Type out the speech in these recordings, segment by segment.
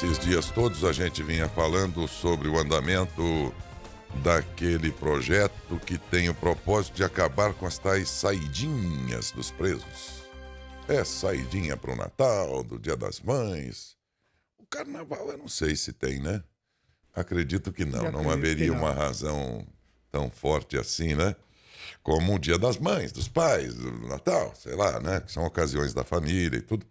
Esses dias todos a gente vinha falando sobre o andamento daquele projeto que tem o propósito de acabar com as tais saidinhas dos presos. É saidinha pro Natal, do Dia das Mães. O Carnaval eu não sei se tem, né? Acredito que não. Não haveria uma razão tão forte assim, né? Como o Dia das Mães, dos pais, do Natal, sei lá, né? Que são ocasiões da família e tudo.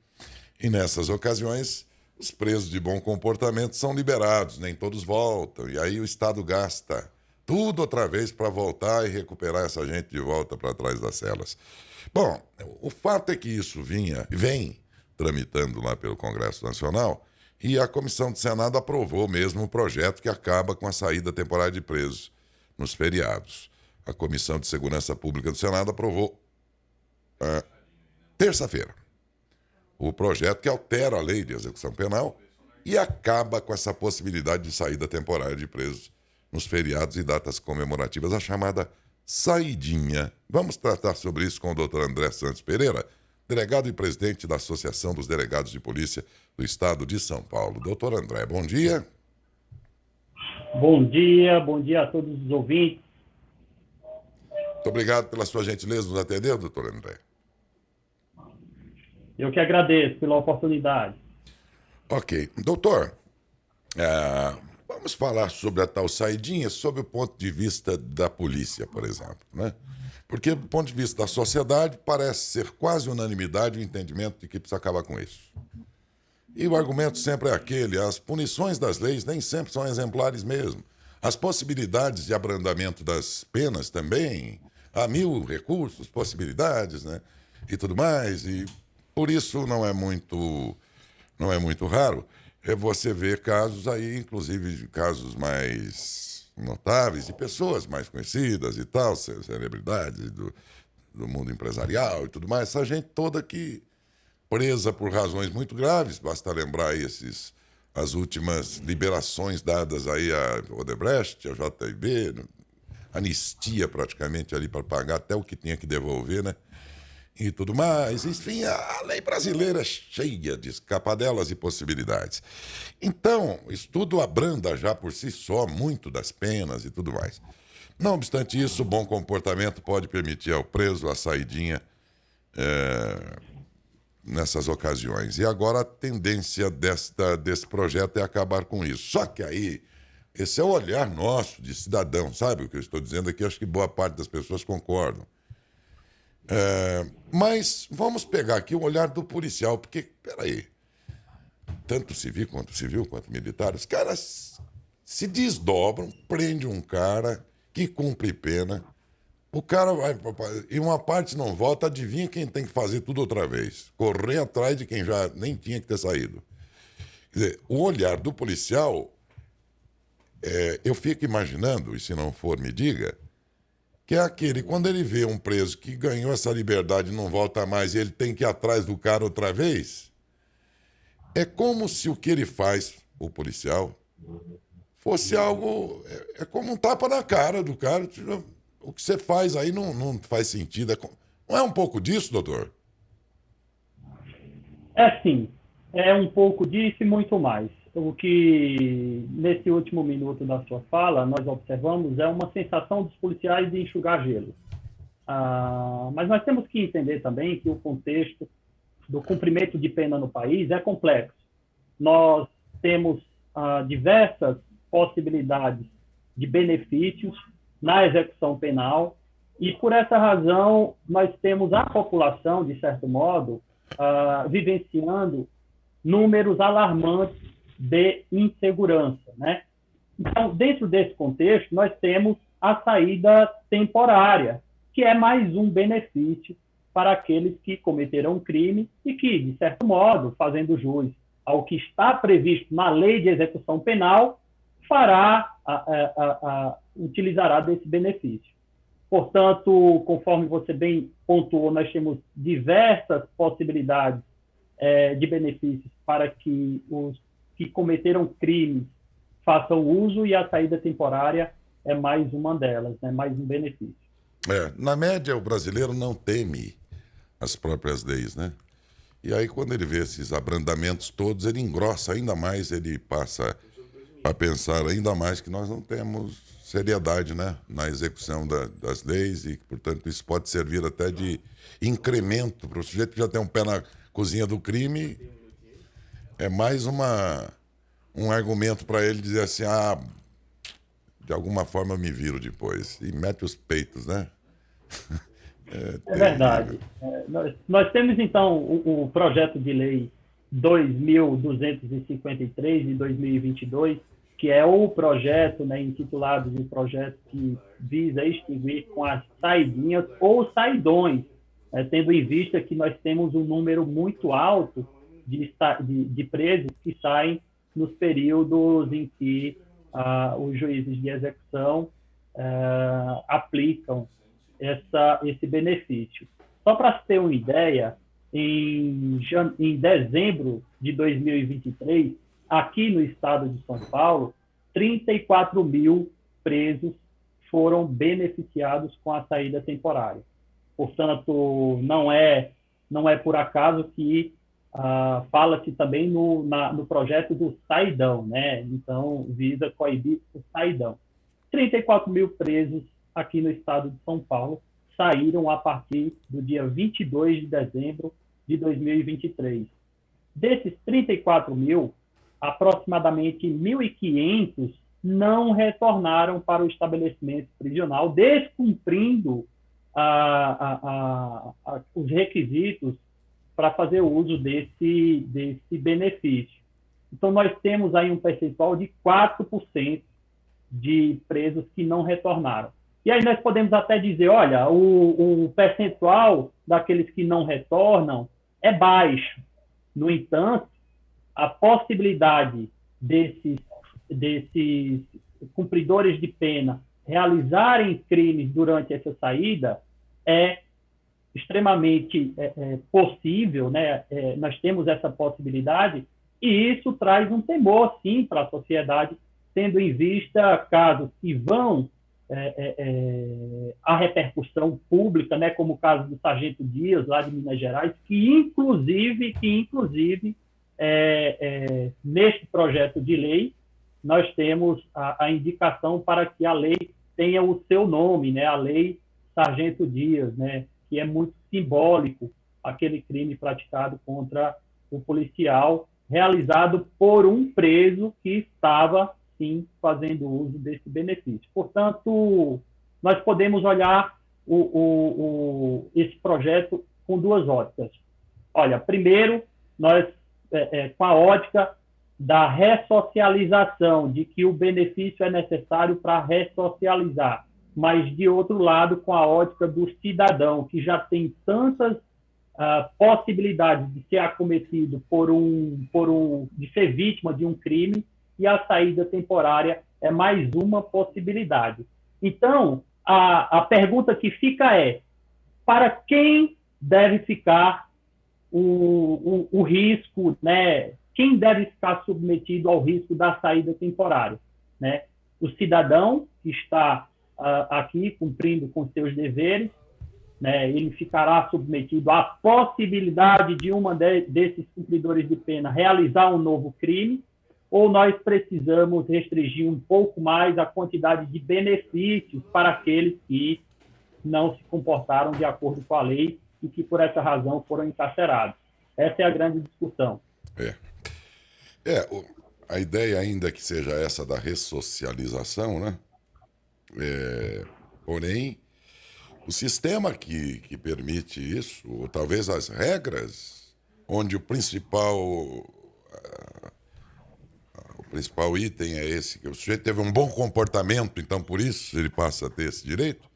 E nessas ocasiões, os presos de bom comportamento são liberados, nem todos voltam. E aí o Estado gasta tudo outra vez para voltar e recuperar essa gente de volta para trás das celas. Bom, o fato é que isso vem tramitando lá pelo Congresso Nacional e a Comissão do Senado aprovou mesmo o projeto que acaba com a saída temporária de presos nos feriados. A Comissão de Segurança Pública do Senado aprovou terça-feira o projeto que altera a lei de execução penal e acaba com essa possibilidade de saída temporária de presos nos feriados e datas comemorativas, a chamada saidinha. Vamos tratar sobre isso com o Dr. André Santos Pereira, delegado e presidente da Associação dos Delegados de Polícia do Estado de São Paulo. Doutor André, bom dia. Bom dia a todos os ouvintes. Muito obrigado pela sua gentileza nos atender, doutor André. Eu que agradeço pela oportunidade. Ok. Doutor, vamos falar sobre a tal saidinha sob o ponto de vista da polícia, por exemplo, né? Porque, do ponto de vista da sociedade, parece ser quase unanimidade o entendimento de que precisa acabar com isso. E o argumento sempre é aquele: as punições das leis nem sempre são exemplares mesmo. As possibilidades de abrandamento das penas também, há mil recursos, possibilidades, né? E tudo mais, e por isso não é muito raro você ver casos aí, inclusive casos mais notáveis, de pessoas mais conhecidas e tal, celebridades do mundo empresarial e tudo mais, essa gente toda que presa por razões muito graves, basta lembrar aí as últimas liberações dadas aí a Odebrecht, a JB, anistia praticamente ali para pagar até o que tinha que devolver, né? E tudo mais. Enfim, a lei brasileira é cheia de escapadelas e possibilidades. Então, isso tudo abranda já por si só muito das penas e tudo mais. Não obstante isso, o bom comportamento pode permitir ao preso a saidinha nessas ocasiões. E agora a tendência desse projeto é acabar com isso. Só que aí, esse é o olhar nosso de cidadão, sabe o que eu estou dizendo aqui? Acho que boa parte das pessoas concordam. Mas vamos pegar aqui o olhar do policial, porque, peraí, tanto civil quanto militar, os caras se desdobram, prende um cara que cumpre pena, o cara vai, e uma parte não volta, adivinha quem tem que fazer tudo outra vez? Correr atrás de quem já nem tinha que ter saído. Quer dizer, o olhar do policial, eu fico imaginando, e se não for, me diga, que é aquele, quando ele vê um preso que ganhou essa liberdade e não volta mais e ele tem que ir atrás do cara outra vez, é como se o que ele faz, o policial, fosse algo, é como um tapa na cara do cara. O que você faz aí não faz sentido. Não é um pouco disso, doutor? É sim, é um pouco disso e muito mais. O que, nesse último minuto da sua fala, nós observamos é uma sensação dos policiais de enxugar gelo. Mas nós temos que entender também que o contexto do cumprimento de pena no país é complexo. Nós temos diversas possibilidades de benefícios na execução penal e, por essa razão, nós temos a população, de certo modo, vivenciando números alarmantes de insegurança, né? Então, dentro desse contexto, nós temos a saída temporária, que é mais um benefício para aqueles que cometeram um crime e que, de certo modo, fazendo jus ao que está previsto na lei de execução penal, utilizará desse benefício. Portanto, conforme você bem pontuou, nós temos diversas possibilidades de benefícios para que os que cometeram crimes façam uso, e a saída temporária é mais uma delas, né? Mais um benefício. Na média, o brasileiro não teme as próprias leis, né? E aí, quando ele vê esses abrandamentos todos, ele engrossa ainda mais, ele passa a pensar ainda mais que nós não temos seriedade, né, na execução das leis e, portanto, isso pode servir até de incremento para o sujeito que já tem um pé na cozinha do crime. É mais um argumento para ele dizer assim, de alguma forma eu me viro depois. E mete os peitos, né? É É terrível. verdade. Nós temos, então, o projeto de lei 2.253 de 2022, que é o projeto, né, intitulado de projeto que visa extinguir com as saidinhas ou saidões, tendo em vista que nós temos um número muito alto de presos que saem nos períodos em que os juízes de execução aplicam esse benefício. Só para ter uma ideia, em dezembro de 2023, aqui no estado de São Paulo, 34 mil presos foram beneficiados com a saída temporária. Portanto, não é por acaso que fala-se também no projeto do saidão, né? Então, visa coibir o saidão. 34 mil presos aqui no estado de São Paulo saíram a partir do dia 22 de dezembro de 2023. Desses 34 mil, aproximadamente 1.500 não retornaram para o estabelecimento prisional, descumprindo os requisitos para fazer uso desse benefício. Então, nós temos aí um percentual de 4% de presos que não retornaram. E aí nós podemos até dizer, olha, o percentual daqueles que não retornam é baixo. No entanto, a possibilidade desses cumpridores de pena realizarem crimes durante essa saída é extremamente possível, né? Nós temos essa possibilidade e isso traz um temor, sim, para a sociedade, tendo em vista casos que vão a repercussão pública, né, como o caso do Sargento Dias, lá de Minas Gerais, que inclusive neste projeto de lei, nós temos a indicação para que a lei tenha o seu nome, né, a Lei Sargento Dias, né, que é muito simbólico, aquele crime praticado contra o policial, realizado por um preso que estava sim, fazendo uso desse benefício. Portanto, nós podemos olhar esse projeto com duas óticas. Olha, primeiro, nós, com a ótica da ressocialização, de que o benefício é necessário para ressocializar, mas, de outro lado, com a ótica do cidadão, que já tem tantas possibilidades de ser acometido de ser vítima de um crime, e a saída temporária é mais uma possibilidade. Então, a pergunta que fica é, para quem deve ficar o risco, né? Quem deve ficar submetido ao risco da saída temporária? Né? O cidadão que está aqui cumprindo com seus deveres, né? Ele ficará submetido à possibilidade de desses cumpridores de pena realizar um novo crime, ou nós precisamos restringir um pouco mais a quantidade de benefícios para aqueles que não se comportaram de acordo com a lei e que, por essa razão, foram encarcerados. Essa é a grande discussão. A ideia ainda que seja essa da ressocialização, né? Porém, o sistema que permite isso, ou talvez as regras, onde o principal item é esse, que o sujeito teve um bom comportamento, então por isso ele passa a ter esse direito,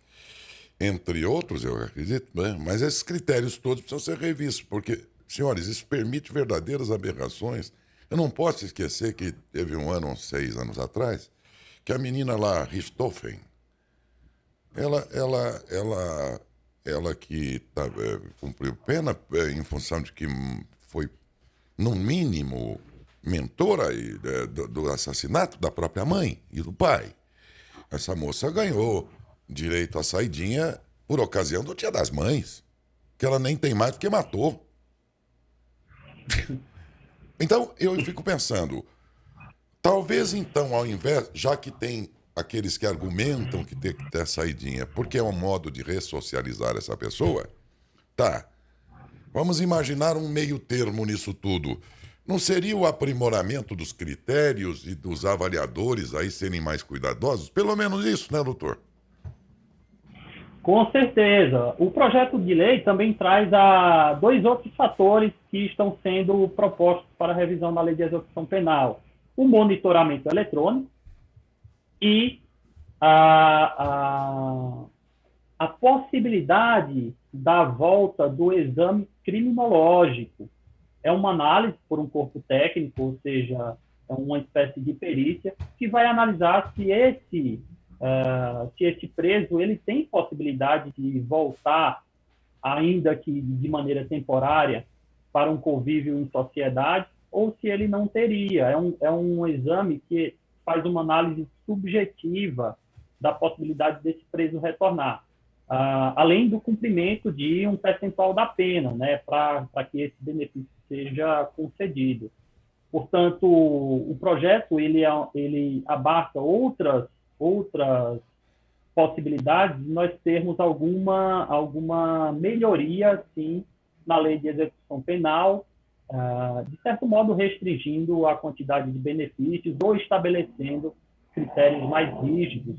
entre outros, eu acredito, né? Mas esses critérios todos precisam ser revistos, porque, senhores, isso permite verdadeiras aberrações. Eu não posso esquecer que teve uns 6 anos atrás, que a menina lá, Richthofen, ela que cumpriu pena em função de que foi, no mínimo, mentora do assassinato da própria mãe e do pai. Essa moça ganhou direito à saidinha por ocasião do Dia das Mães, que ela nem tem mais porque matou. Então, eu fico pensando, talvez então, ao invés, já que tem aqueles que argumentam que tem que ter saidinha, porque é um modo de ressocializar essa pessoa, tá. Vamos imaginar um meio termo nisso tudo. Não seria o aprimoramento dos critérios e dos avaliadores aí serem mais cuidadosos? Pelo menos isso, né, doutor? Com certeza. O projeto de lei também traz dois outros fatores que estão sendo propostos para a revisão da lei de execução penal: o monitoramento eletrônico e a, a, a possibilidade da volta do exame criminológico. É uma análise por um corpo técnico, ou seja, é uma espécie de perícia, que vai analisar se esse preso ele tem possibilidade de voltar, ainda que de maneira temporária, para um convívio em sociedade, ou se ele não teria. É um exame que faz uma análise subjetiva da possibilidade desse preso retornar. Além do cumprimento de um percentual da pena, né, para que esse benefício seja concedido. Portanto, o projeto ele abarca outras possibilidades de nós termos alguma melhoria, sim, na lei de execução penal, de certo modo restringindo a quantidade de benefícios ou estabelecendo critérios mais rígidos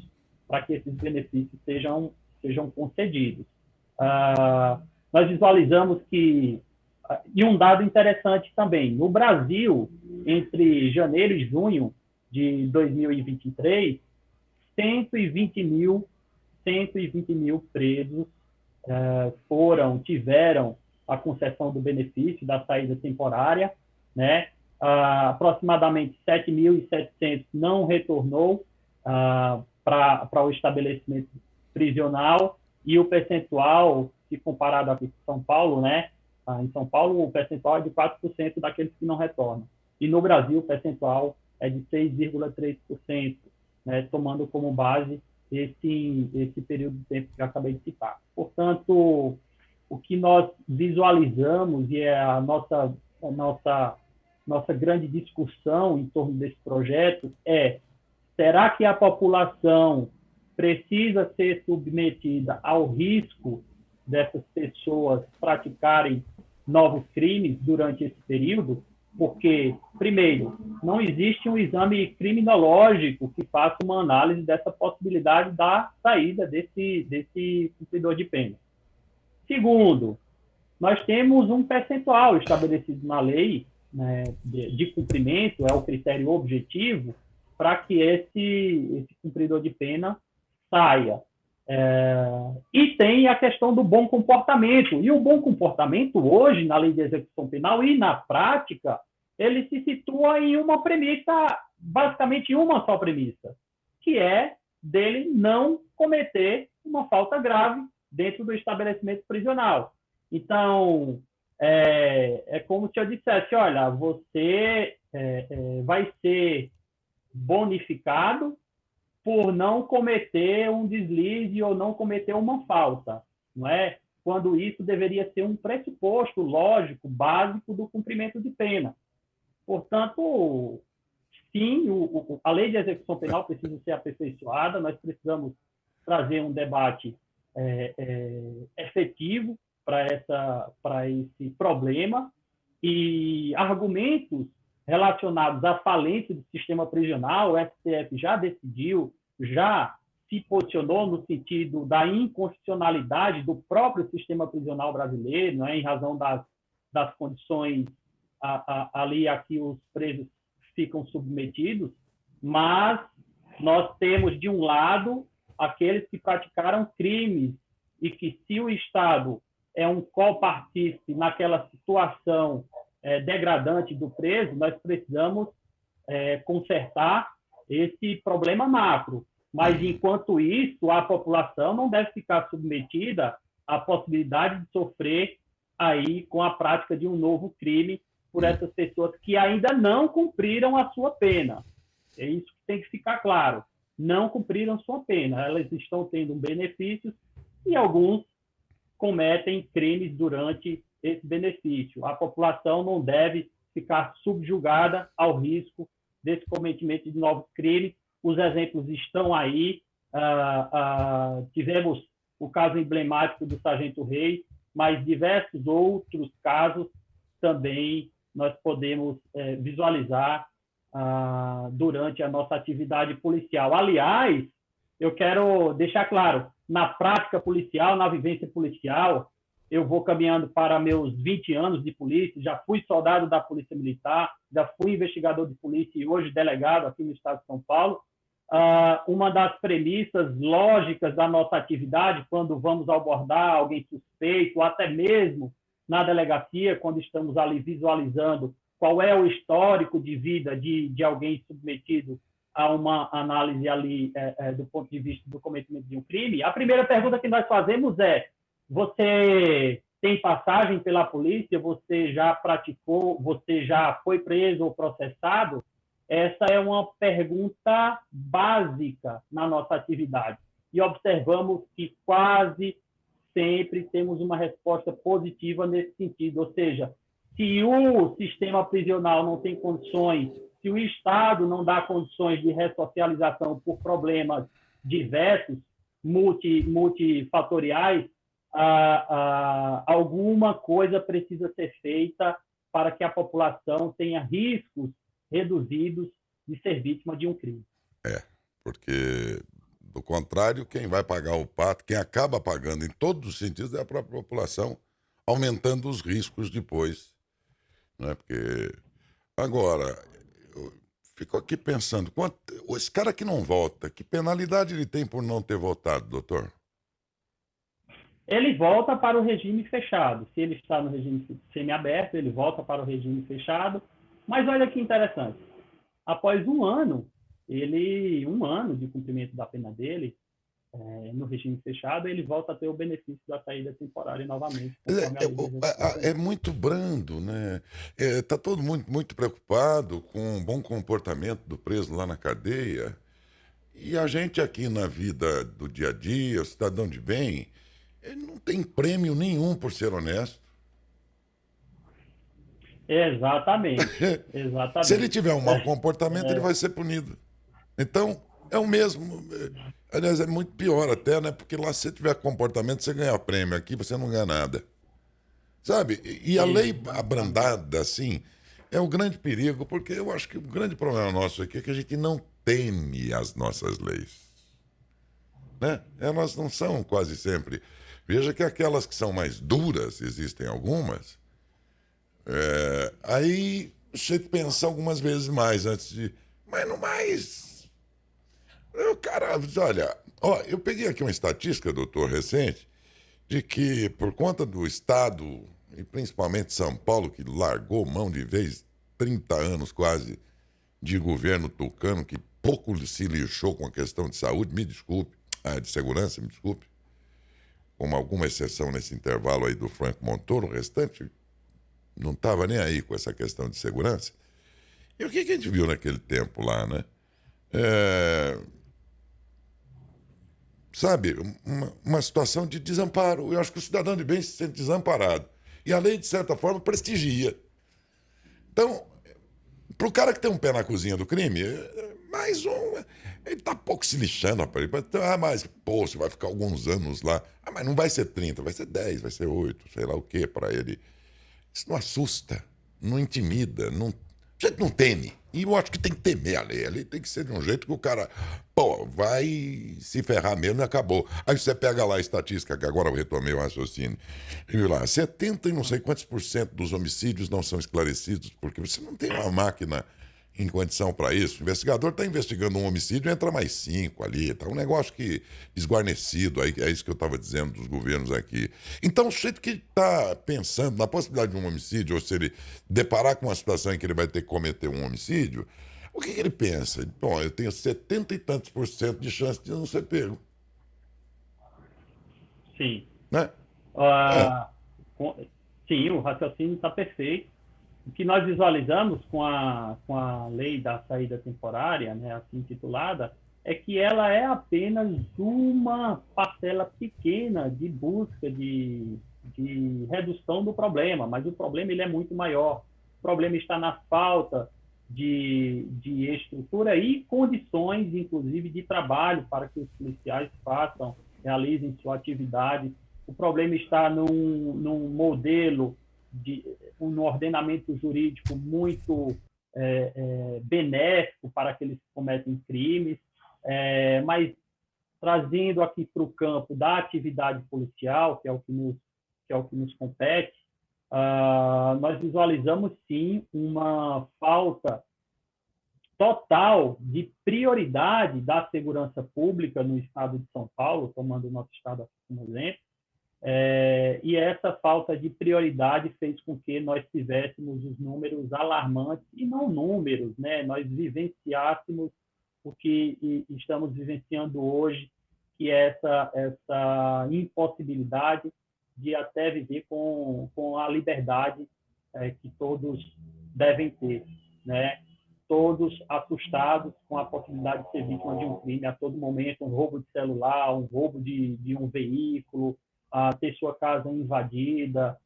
para que esses benefícios sejam concedidos. Nós visualizamos que, e um dado interessante também, no Brasil, entre janeiro e junho de 2023, 120 mil presos tiveram a concessão do benefício da saída temporária, né? Aproximadamente 7.700 não retornou para o estabelecimento prisional, e o percentual, se comparado aqui com São Paulo, né? Em São Paulo, o percentual é de 4% daqueles que não retornam. E no Brasil, o percentual é de 6,3%, né, tomando como base esse período de tempo que eu acabei de citar. Portanto, o que nós visualizamos, e é a nossa grande discussão em torno desse projeto, é: será que a população precisa ser submetida ao risco dessas pessoas praticarem novos crimes durante esse período? Porque, primeiro, não existe um exame criminológico que faça uma análise dessa possibilidade da saída desse cumpridor de pena. Segundo, nós temos um percentual estabelecido na lei, né, de cumprimento, é o critério objetivo, para que esse cumpridor de pena saia. E tem a questão do bom comportamento. E o bom comportamento, hoje, na lei de execução penal e na prática, ele se situa em uma premissa, basicamente uma só premissa, que é dele não cometer uma falta grave dentro do estabelecimento prisional. Então, é como se eu dissesse: olha, você vai ser bonificado por não cometer um deslize ou não cometer uma falta, não é? Quando isso deveria ser um pressuposto lógico, básico do cumprimento de pena. Portanto, sim, a lei de execução penal precisa ser aperfeiçoada, nós precisamos trazer um debate efetivo para esse problema, e argumentos relacionados à falência do sistema prisional, o STF já decidiu, já se posicionou no sentido da inconstitucionalidade do próprio sistema prisional brasileiro, né, em razão das condições ali a que os presos ficam submetidos, mas nós temos, de um lado, aqueles que praticaram crimes e que, se o Estado é um copartícipe naquela situação degradante do preso, nós precisamos consertar esse problema macro. Mas, enquanto isso, a população não deve ficar submetida à possibilidade de sofrer aí com a prática de um novo crime por essas pessoas que ainda não cumpriram a sua pena. É isso que tem que ficar claro. Não cumpriram sua pena. Elas estão tendo benefícios e alguns cometem crimes durante esse benefício. A população não deve ficar subjugada ao risco desse cometimento de novos crimes. Os exemplos estão aí. Tivemos o caso emblemático do Sargento Rei, mas diversos outros casos também nós podemos visualizar durante a nossa atividade policial. Aliás, eu quero deixar claro, na prática policial, na vivência policial, eu vou caminhando para meus 20 anos de polícia, já fui soldado da Polícia Militar, já fui investigador de polícia e hoje delegado aqui no estado de São Paulo. Uma das premissas lógicas da nossa atividade, quando vamos abordar alguém suspeito, ou até mesmo na delegacia, quando estamos ali visualizando qual é o histórico de vida de alguém submetido a uma análise ali do ponto de vista do cometimento de um crime, a primeira pergunta que nós fazemos é: você tem passagem pela polícia? Você já praticou? Você já foi preso ou processado? Essa é uma pergunta básica na nossa atividade. E observamos que quase sempre temos uma resposta positiva nesse sentido. Ou seja, se o sistema prisional não tem condições, se o Estado não dá condições de ressocialização por problemas diversos, multifatoriais, alguma coisa precisa ser feita para que a população tenha riscos reduzidos de ser vítima de um crime. Porque, do contrário, quem vai pagar o pato, quem acaba pagando em todos os sentidos é a própria população, aumentando os riscos depois. Né? Porque, agora, eu fico aqui pensando, esse cara que não vota, que penalidade ele tem por não ter votado, doutor? Ele volta para o regime fechado. Se ele está no regime semiaberto, ele volta para o regime fechado. Mas olha que interessante. Após um ano de cumprimento da pena dele, no regime fechado, ele volta a ter o benefício da saída temporária novamente. É muito brando, né? Tá todo mundo muito preocupado com o bom comportamento do preso lá na cadeia. E a gente aqui na vida do dia a dia, o cidadão de bem, ele não tem prêmio nenhum por ser honesto. Exatamente. Se ele tiver um mau comportamento, ele vai ser punido. Então, é o mesmo. Aliás, é muito pior até, né? Porque lá, se você tiver comportamento, você ganha prêmio. Aqui você não ganha nada. Sabe? E a lei abrandada, assim, é o grande perigo, porque eu acho que o grande problema nosso aqui é que a gente não teme as nossas leis. Né? Elas não são quase sempre. Veja que aquelas que são mais duras, existem algumas, aí você pensa algumas vezes mais antes de... Mas não mais... Cara, olha, eu peguei aqui uma estatística, doutor, recente, de que por conta do Estado, e principalmente São Paulo, que largou mão de vez 30 anos quase de governo tucano, que pouco se lixou com a questão de saúde, me desculpe, de segurança, me desculpe, com alguma exceção nesse intervalo aí do Franco Montoro, o restante não estava nem aí com essa questão de segurança. E o que a gente viu naquele tempo lá, né? Sabe, uma situação de desamparo. Eu acho que o cidadão de bem se sente desamparado. E a lei, de certa forma, prestigia. Então, para o cara que tem um pé na cozinha do crime, mais um... Ele está pouco se lixando, rapaz. Mas, pô, você vai ficar alguns anos lá. Mas não vai ser 30, vai ser 10, vai ser 8, sei lá o quê para ele. Isso não assusta, não intimida, não... A gente não teme. E eu acho que tem que temer a lei. A lei tem que ser de um jeito que o cara, vai se ferrar mesmo e acabou. Aí você pega lá a estatística, que agora eu retomei o raciocínio, e viu lá, 70 e não sei quantos por cento dos homicídios não são esclarecidos, porque você não tem uma máquina em condição para isso. O investigador está investigando um homicídio, entra mais 5 ali. Tá um negócio que desguarnecido, aí, é isso que eu estava dizendo dos governos aqui. Então, o sujeito que está pensando na possibilidade de um homicídio, ou se ele deparar com uma situação em que ele vai ter que cometer um homicídio, o que ele pensa? Bom, eu tenho 70 e tantos por cento de chance de não ser pego. Sim. Né? Sim, o raciocínio está perfeito. O que nós visualizamos com a lei da saída temporária, né, assim titulada, é que ela é apenas uma parcela pequena de busca de de redução do problema, mas o problema ele é muito maior. O problema está na falta de estrutura e condições, inclusive, de trabalho para que os policiais realizem sua atividade. O problema está num modelo, um ordenamento jurídico muito benéfico para aqueles que cometem crimes, mas trazendo aqui para o campo da atividade policial, que é o que nos compete, nós visualizamos, sim, uma falta total de prioridade da segurança pública no estado de São Paulo, tomando o nosso estado como exemplo, e essa falta de prioridade fez com que nós tivéssemos os números alarmantes, e não números, né? Nós vivenciássemos o que estamos vivenciando hoje, que é essa impossibilidade de até viver com a liberdade que todos devem ter, né? Todos assustados com a possibilidade de ser vítima de um crime a todo momento, um roubo de celular, um roubo de um veículo, ter sua casa invadida,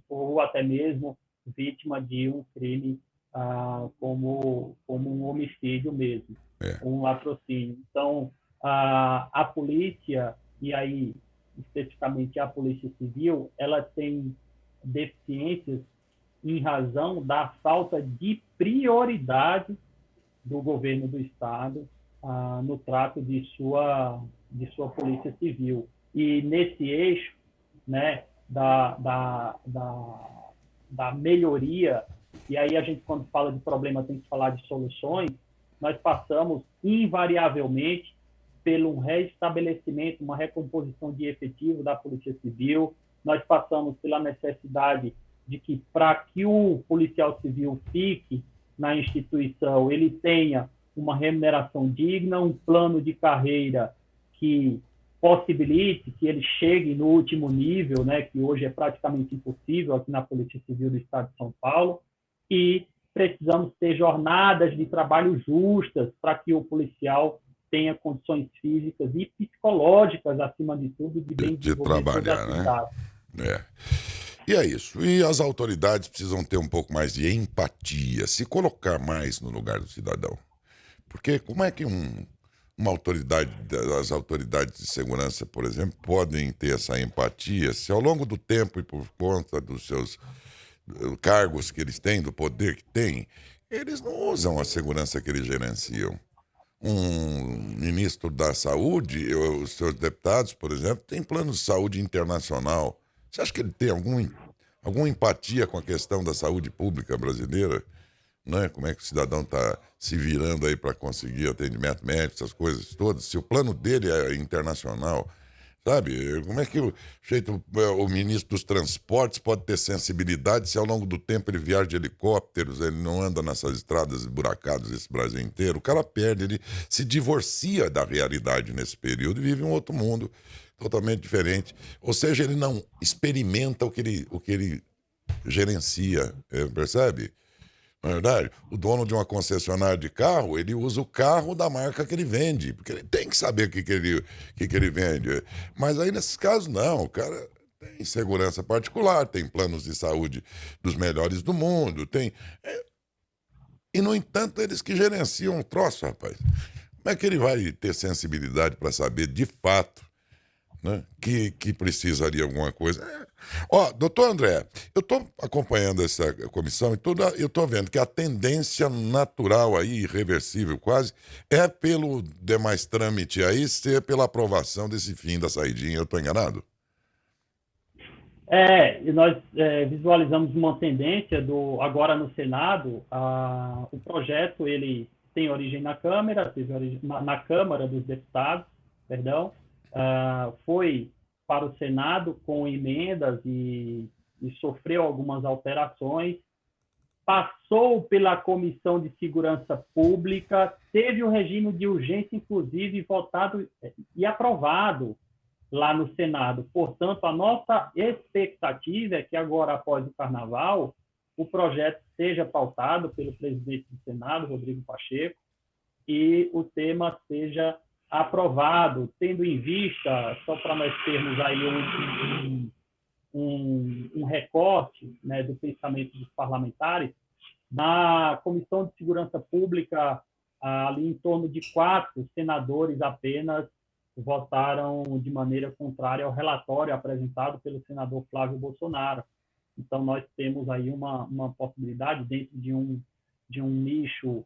ou até mesmo vítima de um crime como um homicídio mesmo, um latrocínio. Então, a polícia, e aí especificamente a Polícia Civil, ela tem deficiências em razão da falta de prioridade do governo do Estado no trato de sua Polícia Civil. E nesse eixo, né, da melhoria, e aí a gente, quando fala de problema, tem que falar de soluções, nós passamos invariavelmente pelo restabelecimento, uma recomposição de efetivo da Polícia Civil, nós passamos pela necessidade de que, para que o policial civil fique na instituição, ele tenha uma remuneração digna, um plano de carreira que possibilite que ele chegue no último nível, né, que hoje é praticamente impossível aqui na Polícia Civil do Estado de São Paulo, e precisamos ter jornadas de trabalho justas para que o policial tenha condições físicas e psicológicas, acima de tudo, de trabalhar, né? E é isso. E as autoridades precisam ter um pouco mais de empatia, se colocar mais no lugar do cidadão. Porque como é que uma autoridade, as autoridades de segurança, por exemplo, podem ter essa empatia se ao longo do tempo e por conta dos seus cargos que eles têm, do poder que têm, eles não usam a segurança que eles gerenciam? Um ministro da saúde, os seus deputados, por exemplo, têm plano de saúde internacional. Você acha que ele tem alguma empatia com a questão da saúde pública brasileira? Né? Como é que o cidadão está se virando aí para conseguir atendimento médico, essas coisas todas? Se o plano dele é internacional, sabe? Como é que o ministro dos transportes pode ter sensibilidade se ao longo do tempo ele viaja de helicópteros, ele não anda nessas estradas esburacadas desse Brasil inteiro? O cara perde, ele se divorcia da realidade nesse período e vive um outro mundo totalmente diferente. Ou seja, ele não experimenta o que ele gerencia, percebe? Na verdade, o dono de uma concessionária de carro, ele usa o carro da marca que ele vende, porque ele tem que saber o que ele vende. Mas aí, nesses casos, não. O cara tem segurança particular, tem planos de saúde dos melhores do mundo, tem... E, no entanto, eles que gerenciam um troço, rapaz. Como é que ele vai ter sensibilidade para saber, de fato, né, que precisaria alguma coisa? Doutor André, eu estou acompanhando essa comissão e eu estou vendo que a tendência natural aí, irreversível quase, é pelo demais trâmite aí ser pela aprovação desse fim da saidinha. Eu estou enganado? E nós visualizamos uma tendência agora no Senado. O projeto ele tem origem na Câmara, na Câmara dos Deputados, perdão, foi para o Senado com emendas e sofreu algumas alterações, passou pela Comissão de Segurança Pública, teve um regime de urgência, inclusive, votado e aprovado lá no Senado. Portanto, a nossa expectativa é que agora, após o Carnaval, o projeto seja pautado pelo presidente do Senado, Rodrigo Pacheco, e o tema seja aprovado, tendo em vista, só para nós termos aí um recorte, né, do pensamento dos parlamentares. Na Comissão de Segurança Pública, ali em torno de 4 senadores apenas votaram de maneira contrária ao relatório apresentado pelo senador Flávio Bolsonaro. Então, nós temos aí uma possibilidade, dentro de um nicho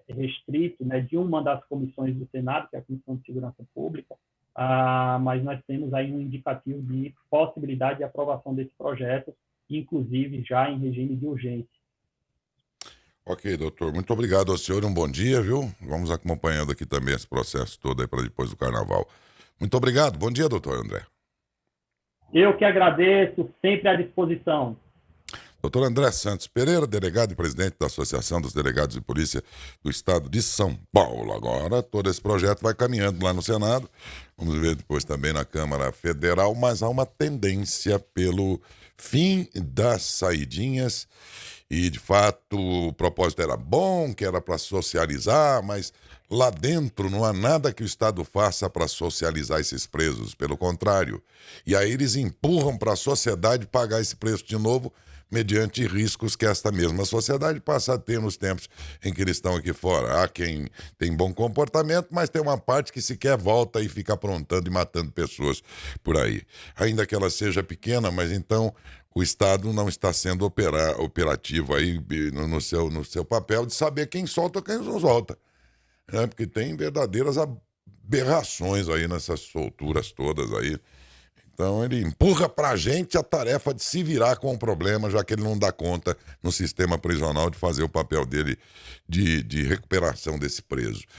restrito, né, de uma das comissões do Senado, que é a Comissão de Segurança Pública, mas nós temos aí um indicativo de possibilidade de aprovação desse projeto, inclusive já em regime de urgência. Ok, doutor. Muito obrigado ao senhor. Um bom dia, viu? Vamos acompanhando aqui também esse processo todo aí para depois do carnaval. Muito obrigado. Bom dia, doutor André. Eu que agradeço, sempre à disposição. Doutor André Santos Pereira, delegado e presidente da Associação dos Delegados de Polícia do Estado de São Paulo. Agora, todo esse projeto vai caminhando lá no Senado. Vamos ver depois também na Câmara Federal, mas há uma tendência pelo fim das saidinhas. E, de fato, o propósito era bom, que era para socializar, mas lá dentro não há nada que o Estado faça para socializar esses presos. Pelo contrário. E aí eles empurram para a sociedade pagar esse preço de novo, mediante riscos que esta mesma sociedade passa a ter nos tempos em que eles estão aqui fora. Há quem tem bom comportamento, mas tem uma parte que sequer volta e fica aprontando e matando pessoas por aí. Ainda que ela seja pequena, mas então o Estado não está sendo operativo aí no seu papel de saber quem solta e quem não solta. Né? Porque tem verdadeiras aberrações aí nessas solturas todas aí. Então ele empurra pra gente a tarefa de se virar com o problema, já que ele não dá conta no sistema prisional de fazer o papel dele de recuperação desse preso.